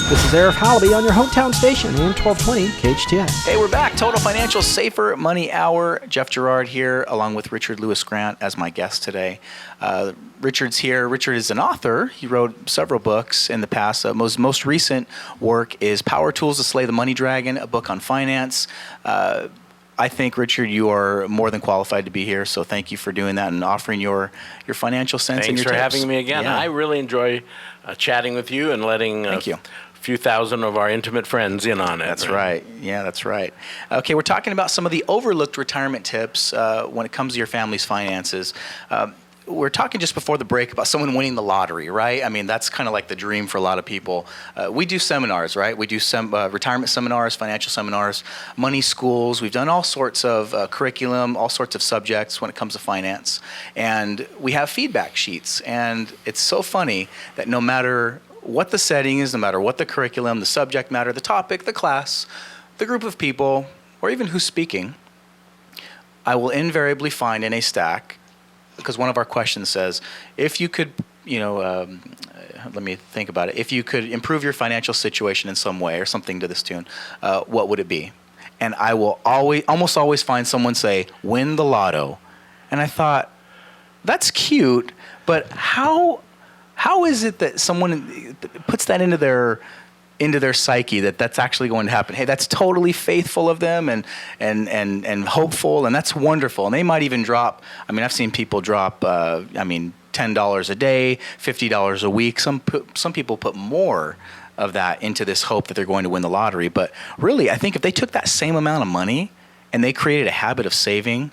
This is Arif Halaby on your hometown station, AM 1220 KHTS. Hey, we're back. Total Financial Safer Money Hour. Jeff Gerard here, along with Richard Lewis Grant as my guest today. Richard's here. Richard is an author. He wrote several books in the past. Most recent work is Power Tools to Slay the Money Dragon, a book on finance. I think, Richard, you are more than qualified to be here, so thank you for doing that and offering your financial sense and your tips. Thanks for having me again. Yeah. I really enjoy chatting with you and letting Thank you. a few thousand of our intimate friends in on it. That's right. Yeah, that's right. Okay, we're talking about some of the overlooked retirement tips when it comes to your family's finances. We're talking just before the break about someone winning the lottery, right? I mean, that's kind of like the dream for a lot of people. We do seminars, right? We do some retirement seminars, financial seminars, money schools. We've done all sorts of curriculum, all sorts of subjects when it comes to finance. And we have feedback sheets. And it's so funny that no matter what the setting is, no matter what the curriculum, the subject matter, the topic, the class, the group of people, or even who's speaking, I will invariably find in a stack, because one of our questions says, if you could, let me think about it. If you could improve your financial situation in some way or something to this tune, what would it be? And I will almost always find someone say, win the lotto. And I thought, that's cute, but how is it that someone puts that into their psyche that's actually going to happen? Hey, that's totally faithful of them and hopeful, and that's wonderful. And they might even drop. I mean, I've seen people drop. $10 a day, $50 a week. Some people put more of that into this hope that they're going to win the lottery. But really, I think if they took that same amount of money and they created a habit of saving,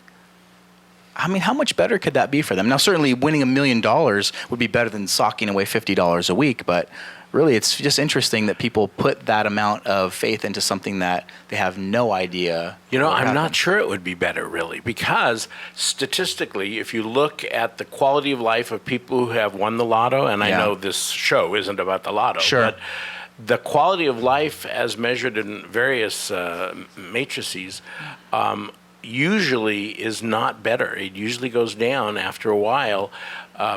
I mean, how much better could that be for them? Now, certainly winning $1 million would be better than socking away $50 a week, but really it's just interesting that people put that amount of faith into something that they have no idea. I'm not sure it would be better, really, because statistically, if you look at the quality of life of people who have won the lotto, and I know this show isn't about the lotto, but the quality of life as measured in various matrices usually is not better. It usually goes down after a while.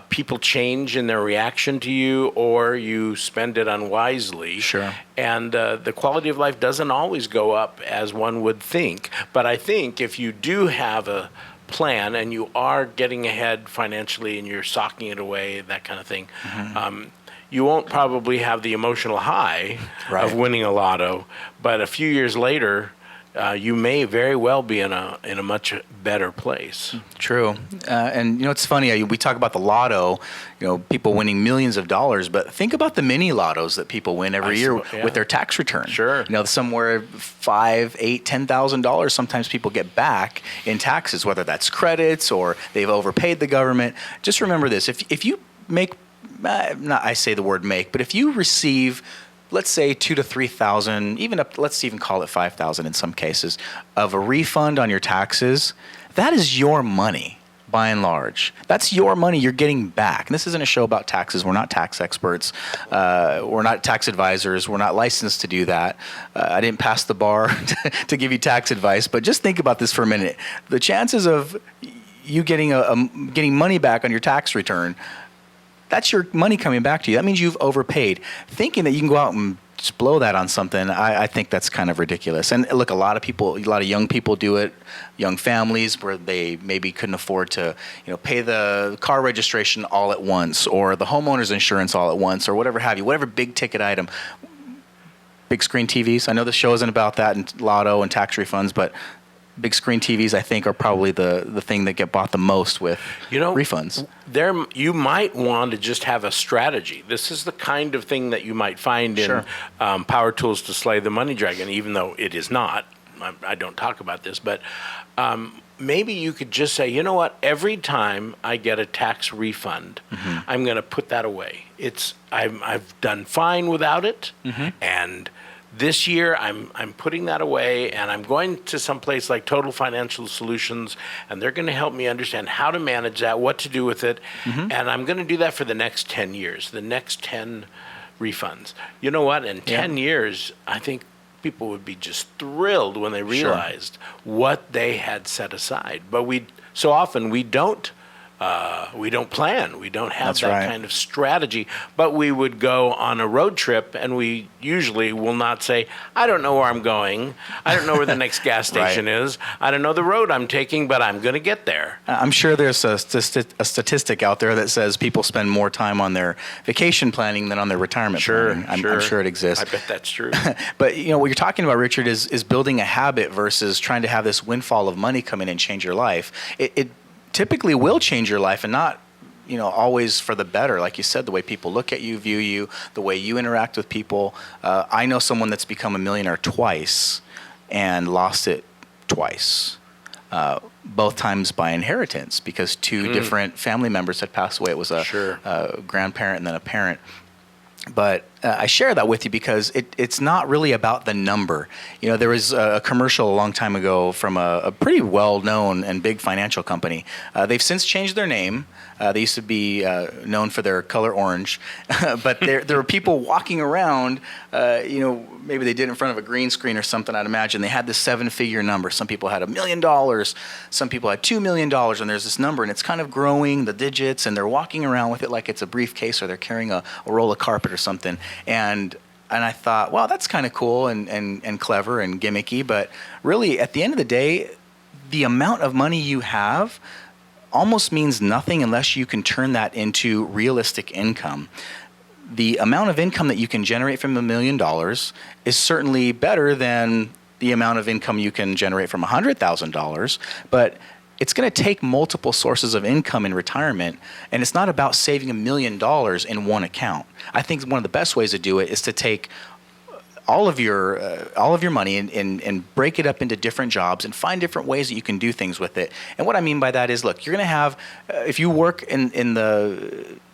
People change in their reaction to you, or you spend it unwisely. Sure. And the quality of life doesn't always go up as one would think. But I think if you do have a plan and you are getting ahead financially and you're socking it away, that kind of thing, you won't probably have the emotional high of winning a lotto. But a few years later, you may very well be in a much better place. True. And it's funny, we talk about the lotto, people winning millions of dollars, but think about the mini lottos that people win every year with their tax return. Sure. Somewhere $5,000, $8,000, $10,000 sometimes people get back in taxes, whether that's credits or they've overpaid the government. Just remember this, if you make, I say the word make, but if you receive, let's say $2,000 to $3,000, let's even call it $5,000 in some cases, of a refund on your taxes, that is your money, by and large. That's your money you're getting back. And this isn't a show about taxes. We're not tax experts. We're not tax advisors. We're not licensed to do that. I didn't pass the bar to give you tax advice. But just think about this for a minute. The chances of you getting getting money back on your tax return, that's your money coming back to you. That means you've overpaid. Thinking that you can go out and just blow that on something, I think that's kind of ridiculous. And look, a lot of young people do it, young families where they maybe couldn't afford to, pay the car registration all at once or the homeowner's insurance all at once or whatever have you, whatever big ticket item. Big screen TVs. I know the show isn't about that and lotto and tax refunds, but big screen TVs, I think, are probably the thing that get bought the most with refunds. You might want to just have a strategy. This is the kind of thing that you might find in Power Tools to Slay the Money Dragon, even though it is not. I don't talk about this, but maybe you could just say, you know what, every time I get a tax refund, I'm going to put that away. I've done fine without it, and this year, I'm putting that away, and I'm going to some place like Total Financial Solutions, and they're going to help me understand how to manage that, what to do with it, and I'm going to do that for the next 10 years, the next 10 refunds. You know what? In 10 years, I think people would be just thrilled when they realized what they had set aside. But so often we don't We don't plan. We don't have That's that right. kind of strategy. But we would go on a road trip, and we usually will not say, I don't know where I'm going. I don't know where the next gas station is. I don't know the road I'm taking, but I'm going to get there. I'm sure there's a statistic out there that says people spend more time on their vacation planning than on their retirement planning. I'm sure it exists. I bet that's true. But you know what you're talking about, Richard, is building a habit versus trying to have this windfall of money come in and change your life. It typically will change your life, and not always for the better. Like you said, the way people look at you, view you, the way you interact with people. I know someone that's become a millionaire twice and lost it twice. Both times by inheritance, because two different family members had passed away. It was a grandparent and then a parent. But I share that with you because it's not really about the number. There was a commercial a long time ago from a pretty well-known and big financial company. They've since changed their name. They used to be known for their color orange. But there were people walking around, maybe they did in front of a green screen or something, I'd imagine. They had this 7-figure number. Some people had $1 million. Some people had $2 million. And there's this number, and it's kind of growing, the digits, and they're walking around with it like it's a briefcase, or they're carrying a roll of carpet or something. And I thought, wow, that's kind of cool and clever and gimmicky. But really, at the end of the day, the amount of money you have almost means nothing unless you can turn that into realistic income. The amount of income that you can generate from $1 million is certainly better than the amount of income you can generate from $100,000, but it's going to take multiple sources of income in retirement, and it's not about saving $1 million in one account. I think one of the best ways to do it is to take all of your money and break it up into different jobs and find different ways that you can do things with it. And what I mean by that is, look, you're going to have, if you work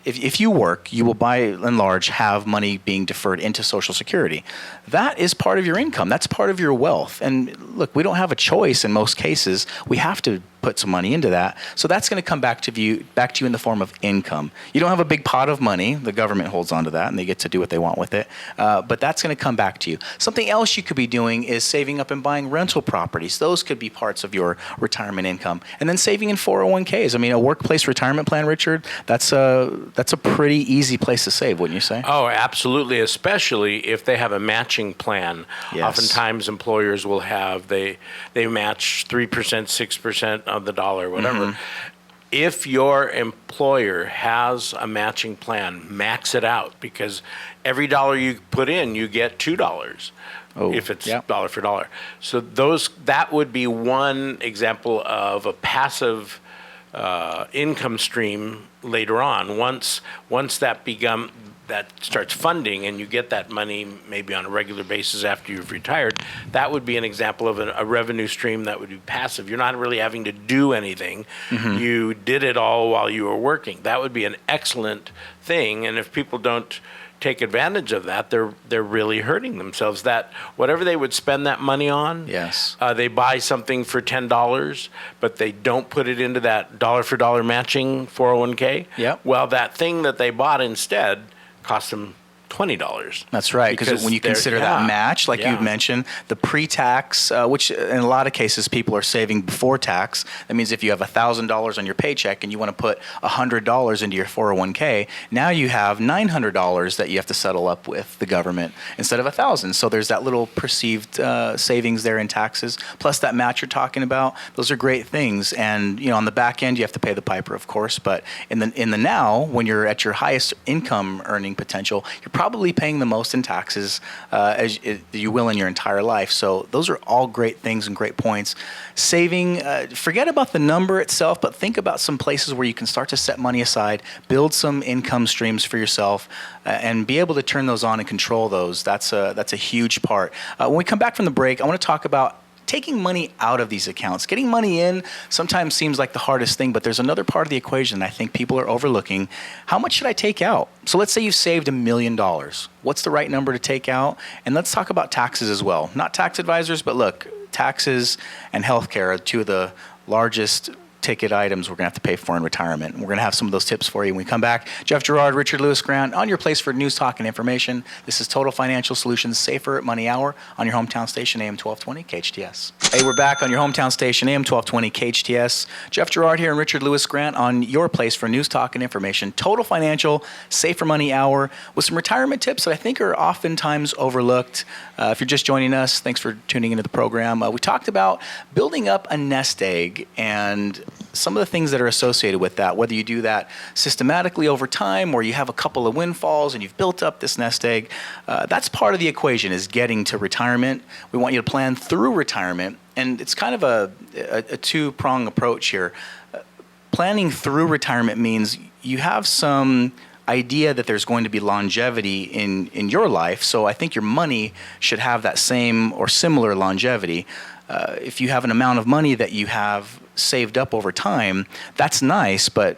if you work, you will by and large have money being deferred into Social Security. That is part of your income. That's part of your wealth. And look, we don't have a choice in most cases. We have to put some money into that. So that's going to come back to you in the form of income. You don't have a big pot of money. The government holds on to that, and they get to do what they want with it. But that's going to come back to you. Something else you could be doing is saving up and buying rental properties. Those could be parts of your retirement income. And then saving in 401ks. I mean, a workplace retirement plan, Richard, that's a pretty easy place to save, wouldn't you say? Oh, absolutely, especially if they have a matching plan. Yes. Oftentimes employers will have, they match 3%, 6% of the dollar, whatever. Mm-hmm. If your employer has a matching plan, max it out, because every dollar you put in, you get $2. If it's dollar for dollar. So that would be one example of a passive income stream later on. Once that starts funding and you get that money maybe on a regular basis after you've retired, that would be an example of a revenue stream that would be passive. You're not really having to do anything. Mm-hmm. You did it all while you were working. That would be an excellent thing. And if people don't take advantage of that, they're really hurting themselves. That whatever they would spend that money on, they buy something for $10, but they don't put it into that dollar for dollar matching 401k. Yep. Well, that thing that they bought instead cost them $20. That's right, because when you consider that match, like you've mentioned, the pre-tax, which in a lot of cases people are saving before tax. That means if you have $1,000 on your paycheck and you want to put $100 into your 401k, now you have $900 that you have to settle up with the government instead of $1,000. So there's that little perceived savings there in taxes, plus that match you're talking about. Those are great things, and on the back end you have to pay the piper, of course. But in the now, when you're at your highest income earning potential, you're probably paying the most in taxes as you will in your entire life. So those are all great things and great points. Saving, forget about the number itself, but think about some places where you can start to set money aside, build some income streams for yourself, and be able to turn those on and control those. That's a huge part. When we come back from the break, I want to talk about taking money out of these accounts. Getting money in sometimes seems like the hardest thing, but there's another part of the equation I think people are overlooking. How much should I take out? So let's say you've saved $1 million. What's the right number to take out? And let's talk about taxes as well. Not tax advisors, but look, taxes and healthcare are two of the largest ticket items we're going to have to pay for in retirement. We're going to have some of those tips for you when we come back. Jeff Gerard, Richard Lewis Grant, on your place for news, talk, and information. This is Total Financial Solutions Safer Money Hour on your hometown station, AM 1220 KHTS. Hey, we're back on your hometown station, AM 1220 KHTS. Jeff Gerard here and Richard Lewis Grant on your place for news, talk, and information. Total Financial Safer Money Hour with some retirement tips that I think are oftentimes overlooked. If you're just joining us, thanks for tuning into the program. We talked about building up a nest egg and some of the things that are associated with that, whether you do that systematically over time or you have a couple of windfalls and you've built up this nest egg. That's part of the equation, is getting to retirement. We want you to plan through retirement, and it's kind of a two-prong approach here. Planning through retirement means you have some idea that there's going to be longevity in your life, so I think your money should have that same or similar longevity. If you have an amount of money that you have saved up over time, that's nice, but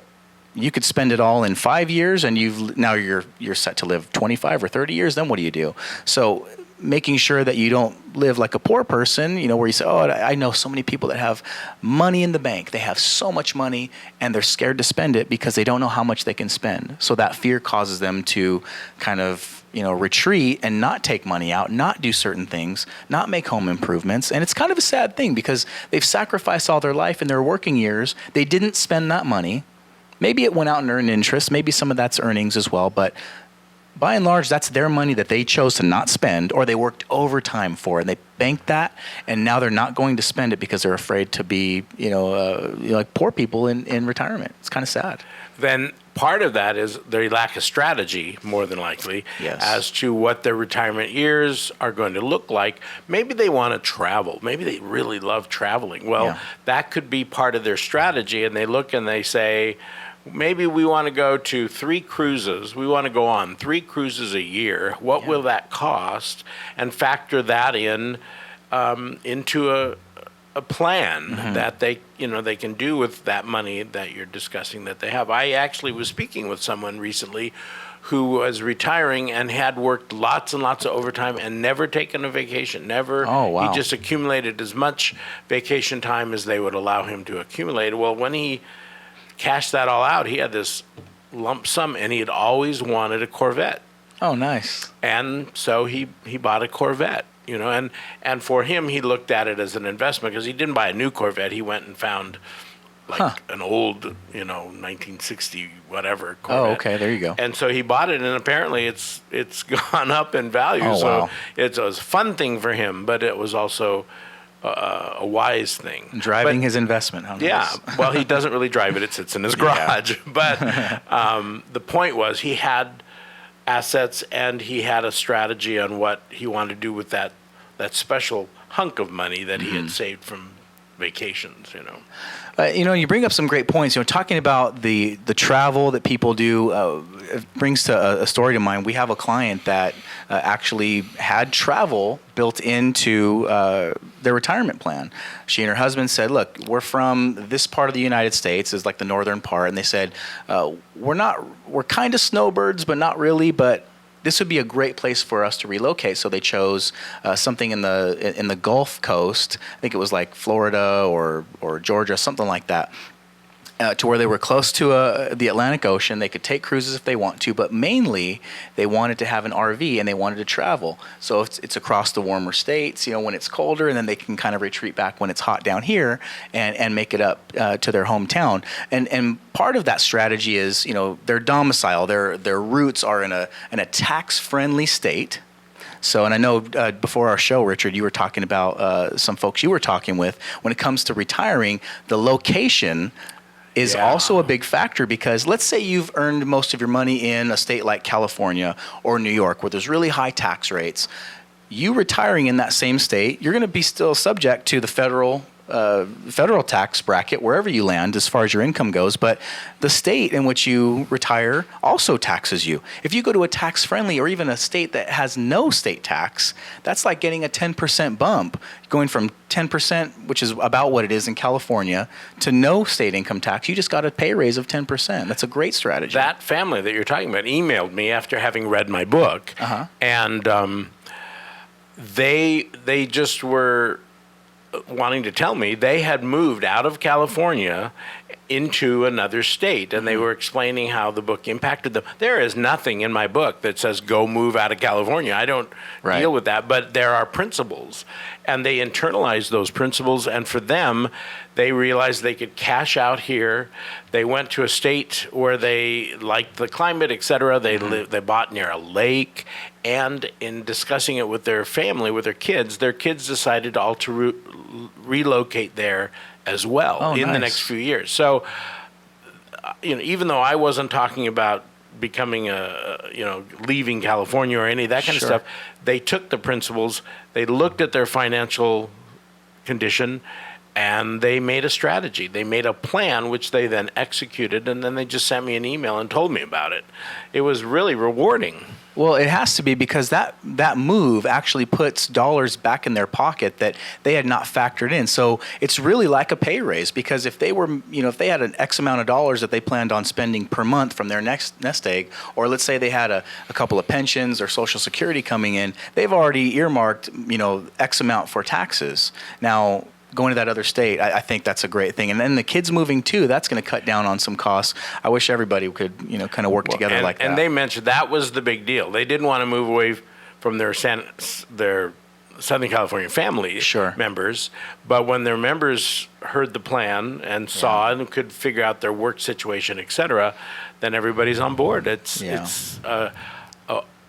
you could spend it all in 5 years and now you're set to live 25 or 30 years, then what do you do? So making sure that you don't live like a poor person, where you say, oh, I know so many people that have money in the bank. They have so much money and they're scared to spend it because they don't know how much they can spend. So that fear causes them to kind of, retreat and not take money out, not do certain things, not make home improvements. And it's kind of a sad thing because they've sacrificed all their life in their working years. They didn't spend that money. Maybe it went out and earned interest. Maybe some of that's earnings as well. But by and large, that's their money that they chose to not spend, or they worked overtime for, and they banked that, and now they're not going to spend it because they're afraid to be, like poor people in retirement. It's kind of sad. Then part of that is their lack of strategy, more than likely, yes, as to what their retirement years are going to look like. Maybe they want to travel. Maybe they really love traveling. Well, that could be part of their strategy, and they look and they say, maybe we want to go to 3 cruises. We want to go on 3 cruises a year. What will that cost? And factor that in into a plan that they can do with that money that you're discussing that they have. I actually was speaking with someone recently who was retiring and had worked lots and lots of overtime and never taken a vacation. Never. Oh, wow. He just accumulated as much vacation time as they would allow him to accumulate. Well, when he cashed that all out, he had this lump sum, and he had always wanted a Corvette. Oh, nice. And so he bought a Corvette, and for him, he looked at it as an investment because he didn't buy a new Corvette. He went and found an old, 1960 whatever Corvette. Oh, okay, there you go. And so he bought it, and apparently it's gone up in value. Oh, so wow. It was a fun thing for him, but it was also a wise thing. Driving his investment. How nice. Yeah. Well, he doesn't really drive it. It sits in his garage. But the point was he had assets and he had a strategy on what he wanted to do with that special hunk of money that he had saved from vacations, You bring up some great points. Talking about the travel that people do it brings to a story to mind. We have a client that actually had travel built into their retirement plan. She and her husband said, look, we're from this part of the United States, is like the northern part, and they said, we're kind of snowbirds, but not really, but this would be a great place for us to relocate. So they chose something in the Gulf Coast. I think it was like Florida or Georgia, something like that, to where they were close to the Atlantic Ocean. They could take cruises if they want to, but mainly they wanted to have an RV and they wanted to travel. So it's across the warmer states, when it's colder, and then they can kind of retreat back when it's hot down here and make it up to their hometown. And part of that strategy is, their domicile, their roots are in a tax-friendly state. So, and I know before our show, Richard, you were talking about some folks you were talking with. When it comes to retiring, the location is also a big factor, because let's say you've earned most of your money in a state like California or New York where there's really high tax rates. You retiring in that same state, you're going to be still subject to the federal tax bracket wherever you land as far as your income goes, but the state in which you retire also taxes you. If you go to a tax-friendly or even a state that has no state tax, that's like getting a 10% bump, going from 10%, which is about what it is in California, to no state income tax. You just got a pay raise of 10%. That's a great strategy. That family that you're talking about emailed me after having read my book, and they just were wanting to tell me they had moved out of California into another state, and they were explaining how the book impacted them. There is nothing in my book that says go move out of California. I don't deal with that, but there are principles, and they internalized those principles, and for them, they realized they could cash out here. They went to a state where they liked the climate, et cetera. They bought near a lake, and in discussing it with their family, with their kids decided all to relocate there as well the next few years. So, even though I wasn't talking about becoming leaving California or any of that kind of stuff, they took the principles, they looked at their financial condition, and they made a strategy. They made a plan, which they then executed, and then they just sent me an email and told me about it. It was really rewarding. Well, it has to be, because that move actually puts dollars back in their pocket that they had not factored in. So it's really like a pay raise, because if they were, if they had an X amount of dollars that they planned on spending per month from their next nest egg, or let's say they had a couple of pensions or Social Security coming in, they've already earmarked, X amount for taxes. Now, going to that other state, I think that's a great thing. And then the kids moving too, that's going to cut down on some costs. I wish everybody could, kind of work together like that. And they mentioned that was the big deal. They didn't want to move away from their Southern California family members, but when their members heard the plan and saw it and could figure out their work situation, et cetera, then everybody's on board. It's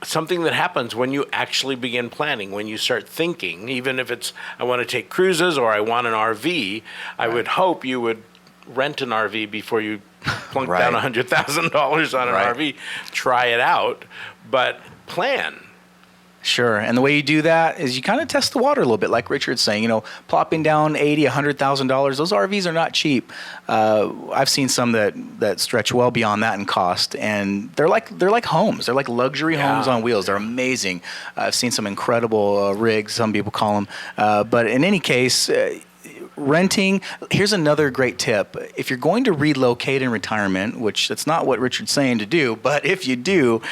something that happens when you actually begin planning, when you start thinking, even if it's, I want to take cruises or I want an RV, I would hope you would rent an RV before you plunk down $100,000 on an RV. Try it out, but plan. Sure. And the way you do that is you kind of test the water a little bit, like Richard's saying, plopping down $80,000, $100,000. Those RVs are not cheap. I've seen some that stretch well beyond that in cost, and they're like homes. They're like luxury homes on wheels. They're amazing. I've seen some incredible rigs, some people call them. But in any case, renting, here's another great tip. If you're going to relocate in retirement, which that's not what Richard's saying to do, but if you do,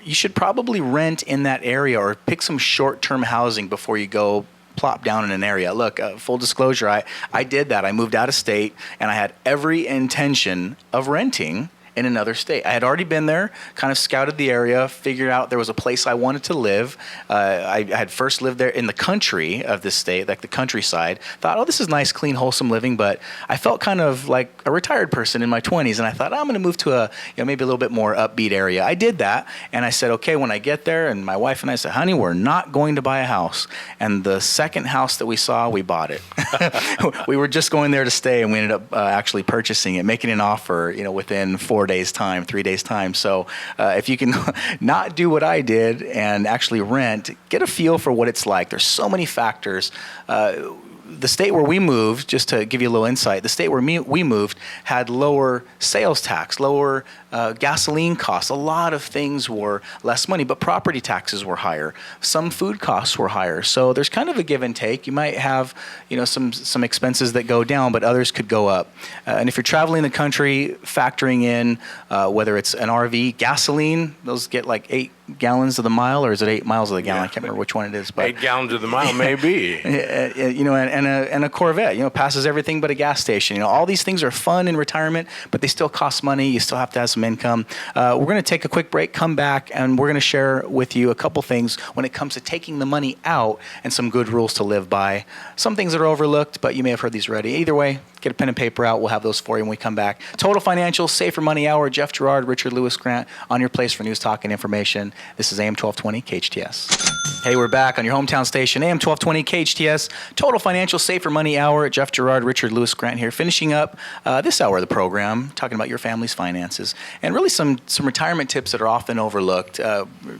you should probably rent in that area or pick some short-term housing before you go plop down in an area. Look, full disclosure, I did that. I moved out of state, and I had every intention of renting in another state. I had already been there, kind of scouted the area, figured out there was a place I wanted to live. I had first lived there in the country of this state, like the countryside. Thought, this is nice, clean, wholesome living, but I felt kind of like a retired person in my 20s, and I thought, I'm going to move to a maybe a little bit more upbeat area. I did that, and I said, okay, when I get there, and my wife and I said, honey, we're not going to buy a house. And the second house that we saw, we bought it. We were just going there to stay, and we ended up actually purchasing it, making an offer, within 3 days time. So if you can not do what I did and actually rent, get a feel for what it's like. There's so many factors. The state where we moved, just to give you a little insight, the state where we moved had lower sales tax, lower gasoline costs. A lot of things were less money, but property taxes were higher. Some food costs were higher. So there's kind of a give and take. You might have, some expenses that go down, but others could go up. And if you're traveling the country, factoring in whether it's an RV, gasoline, those get like 8 gallons of the mile, or is it 8 miles of the gallon? I can't remember which one it is. But 8 gallons of the mile, maybe. And a Corvette, passes everything but a gas station. All these things are fun in retirement, but they still cost money. You still have to have some income. We're going to take a quick break, come back, and we're going to share with you a couple things when it comes to taking the money out and some good rules to live by. Some things that are overlooked, but you may have heard these already. Either way, get a pen and paper out. We'll have those for you when we come back. Total Financial, Safer Money Hour. Jeff Gerard, Richard Lewis Grant on your place for news, talk, and information. This is AM 1220 KHTS. Hey, we're back on your hometown station, AM 1220 KHTS. Total Financial, Safer Money Hour. Jeff Gerard, Richard Lewis Grant here, finishing up this hour of the program, talking about your family's finances and really some retirement tips that are often overlooked.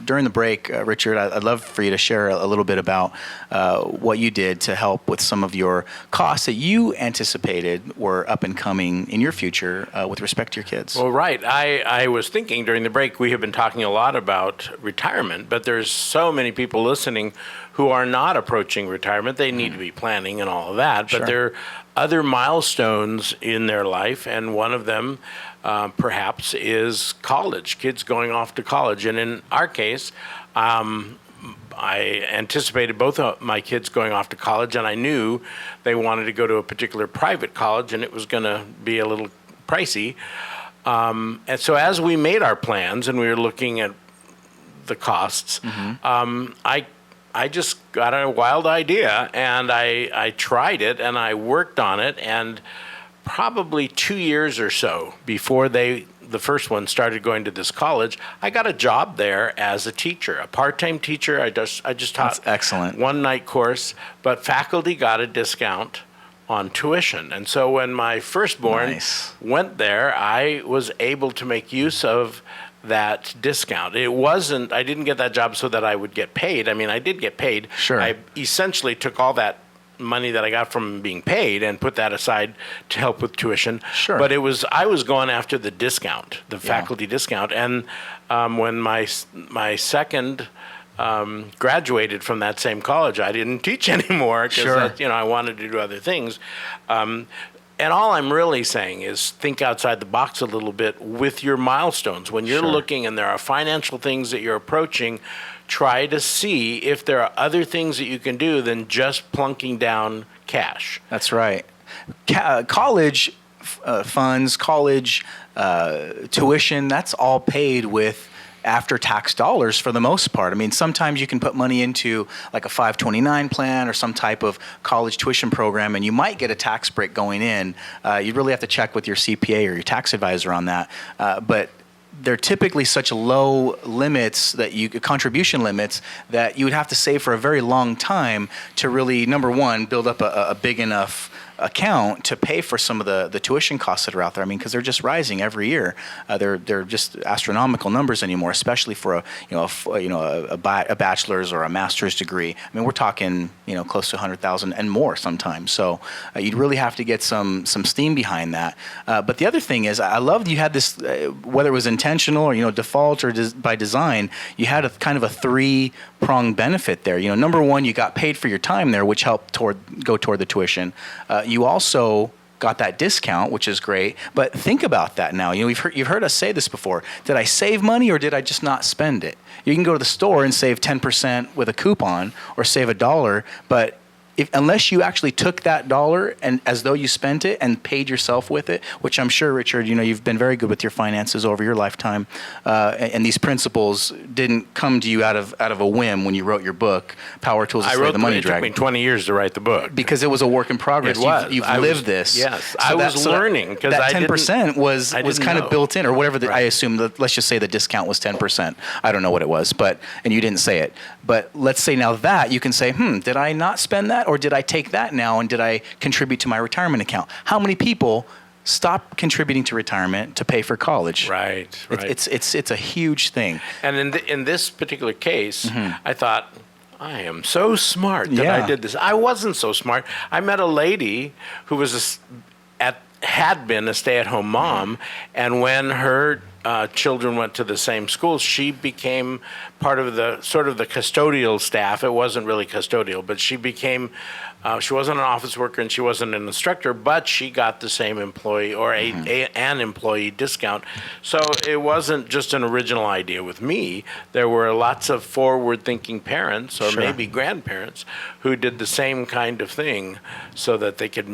During the break, Richard, I'd love for you to share a little bit about what you did to help with some of your costs that you anticipated were up and coming in your future with respect to your kids. Well, right. I was thinking during the break, we have been talking a lot about retirement, but there's so many people listening who are not approaching retirement. They need to be planning and all of that, but there are other milestones in their life, and one of them perhaps is college, kids going off to college. And in our case, I anticipated both of my kids going off to college, and I knew they wanted to go to a particular private college, and it was going to be a little pricey. And so as we made our plans and we were looking at the costs, I just got a wild idea, and I tried it, and I worked on it, and probably 2 years or so before the first one started going to this college, I got a job there as a teacher, a part-time teacher. I just taught That's excellent. one night course, but faculty got a discount on tuition. And so when my firstborn went there, I was able to make use of that discount. I didn't get that job so that I would get paid. I mean, I did get paid. Sure. I essentially took all that money that I got from being paid and put that aside to help with tuition. Sure. But I was going after the discount, the faculty discount. And when my second graduated from that same college, I didn't teach anymore because I wanted to do other things. And all I'm really saying is think outside the box a little bit with your milestones. When you're looking and there are financial things that you're approaching, try to see if there are other things that you can do than just plunking down cash. That's right. College funds, college tuition, that's all paid with after-tax dollars for the most part. I mean, sometimes you can put money into like a 529 plan or some type of college tuition program, and you might get a tax break going in. You really have to check with your CPA or your tax advisor on that. But they're typically such low limits contribution limits that you would have to save for a very long time to really, number one, build up a big enough account to pay for some of the tuition costs that are out there. I mean, because they're just rising every year. They're just astronomical numbers anymore, especially for a bachelor's or a master's degree. I mean, we're talking close to 100,000 and more sometimes. So you'd really have to get some steam behind that. But the other thing is, I loved you had this, whether it was intentional or default or by design, you had a kind of a three-pronged benefit there. Number one, you got paid for your time there, which helped go toward the tuition. You also got that discount, which is great. But think about that now. You've heard us say this before. Did I save money or did I just not spend it? You can go to the store and save 10% with a coupon or save $1, but unless you actually took that dollar and as though you spent it and paid yourself with it, which I'm sure, Richard, you've been very good with your finances over your lifetime, and these principles didn't come to you out of a whim when you wrote your book, Power Tools to Slay the Money Dragon. It took me 20 years to write the book. Because it was a work in progress. It was. You've lived this. Yes. So I was learning. Because that 10% was kind of built in, or whatever. I assume, let's just say the discount was 10%. I don't know what it was, and you didn't say it. But let's say now that you can say, did I not spend that, or did I take that now and did I contribute to my retirement account? How many people stop contributing to retirement to pay for college? Right. It's a huge thing. And in this particular case, I thought, I am so smart that I did this. I wasn't so smart. I met a lady who was had been a stay-at-home mom, and when her children went to the same school, she became part of the custodial staff. It wasn't really custodial, but she became, she wasn't an office worker and she wasn't an instructor, but she got the same employee or an employee discount. So it wasn't just an original idea with me. There were lots of forward-thinking parents or maybe grandparents who did the same kind of thing so that they could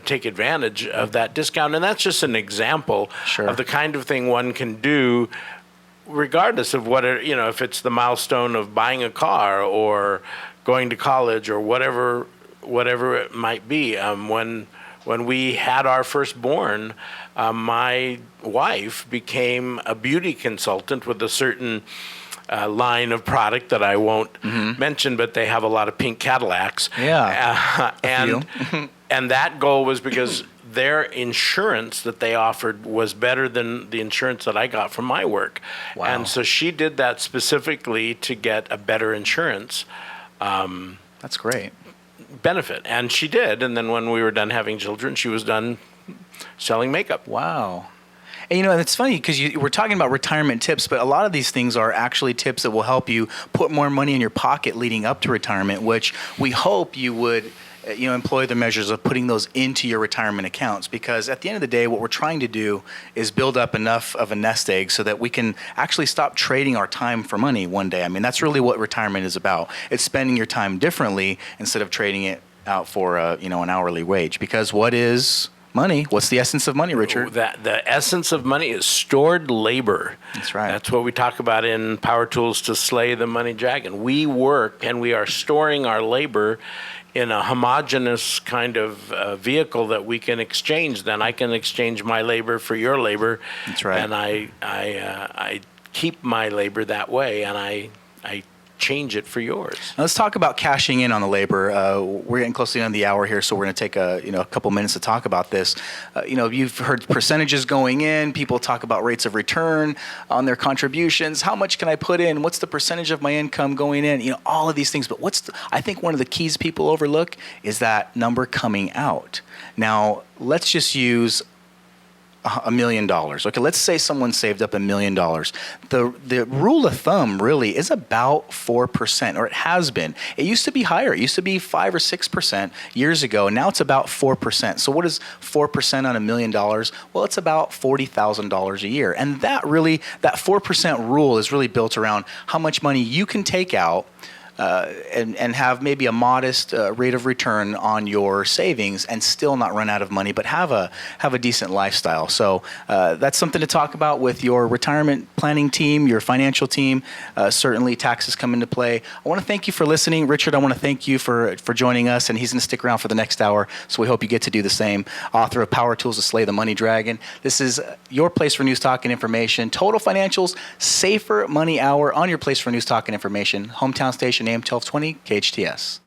take advantage of that discount. And that's just an example of the kind of thing one can do regardless of if it's the milestone of buying a car or going to college or whatever it might be. When we had our firstborn, my wife became a beauty consultant with a certain line of product that I won't mention, but they have a lot of pink Cadillacs. Yeah. And that goal was because their insurance that they offered was better than the insurance that I got from my work. Wow. And so she did that specifically to get a better insurance. That's great. Benefit. And she did. And then when we were done having children, she was done selling makeup. Wow. And and it's funny because we're talking about retirement tips, but a lot of these things are actually tips that will help you put more money in your pocket leading up to retirement, which we hope you would employ the measures of putting those into your retirement accounts, because at the end of the day, what we're trying to do is build up enough of a nest egg so that we can actually stop trading our time for money one day. I mean, that's really what retirement is about. It's spending your time differently instead of trading it out for an hourly wage. Because what is money? What's the essence of money, Richard? The essence of money is stored labor. That's right. That's what we talk about in Power Tools to Slay the Money Dragon. We work and we are storing our labor in a homogeneous kind of vehicle that we can exchange. Then I can exchange my labor for your labor. That's right. And I keep my labor that way, and I change it for yours. Now let's talk about cashing in on the labor. We're getting close to the end of the hour here, so we're going to take a couple minutes to talk about this. You've heard percentages going in. People talk about rates of return on their contributions. How much can I put in? What's the percentage of my income going in? All of these things. But I think one of the keys people overlook is that number coming out. Now, let's just use $1 million. Okay, let's say someone saved up $1 million. The rule of thumb really is about 4%, or it has been. It used to be higher. It used to be 5 or 6% years ago. Now it's about 4%. So what is 4% on $1 million? Well, it's about $40,000 a year. And that 4% rule is really built around how much money you can take out and have maybe a modest rate of return on your savings and still not run out of money, but have a decent lifestyle. So that's something to talk about with your retirement planning team, your financial team. Certainly taxes come into play. I want to thank you for listening. Richard, I want to thank you for joining us, and he's going to stick around for the next hour, so we hope you get to do the same. Author of Power Tools to Slay the Money Dragon. This is your place for news, talk, and information. Total Financials, Safer Money Hour on your place for news, talk, and information. Hometown station AM 1220 KHTS.